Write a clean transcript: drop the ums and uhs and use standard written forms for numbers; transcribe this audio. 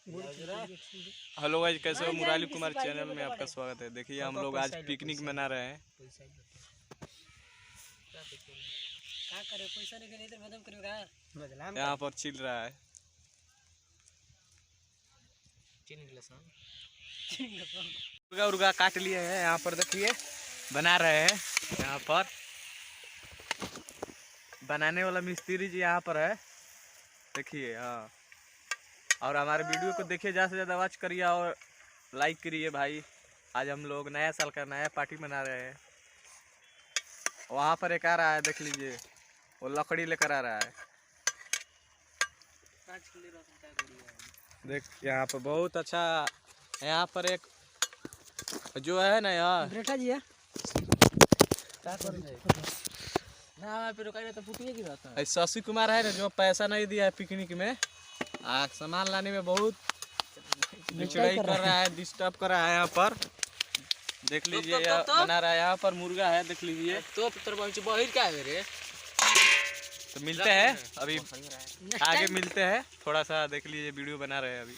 Hello guys, कैसे हो? Murali Kumar channel में आपका स्वागत है। देखिए हम लोग आज पिकनिक मना रहे हैं। यहाँ पर चिल रहा है। मुर्गा उर्गा काट लिए हैं। यहाँ पर देखिए बना रहे हैं। यहाँ पर बनाने वाला मिस्त्री जी यहाँ पर है। देखिए हाँ, और हमारे वीडियो को देखिए, ज़्यादा से ज़्यादा वॉच करिए और लाइक करिए भाई। आज हम लोग नया साल का नया पार्टी मना रहे हैं। वहाँ पर एक आ रहा है, देख लीजिए, वो लकड़ी लेकर आ रहा है। देख यहाँ पर बहुत अच्छा, यहाँ पर एक जो है ना यार बेटा जी है शशि कुमार है ना, जो पैसा नहीं दिया है पिकनिक में, सामान लाने में बहुत निचड़ाई कर रहा है, डिस्टर्ब कर रहा है। यहाँ पर देख लीजिए बना रहा है। यहाँ पर मुर्गा है, देख लीजिए। तो मिलते हैं अभी, आगे मिलते हैं। थोड़ा सा देख लीजिए, वीडियो बना रहे हैं अभी।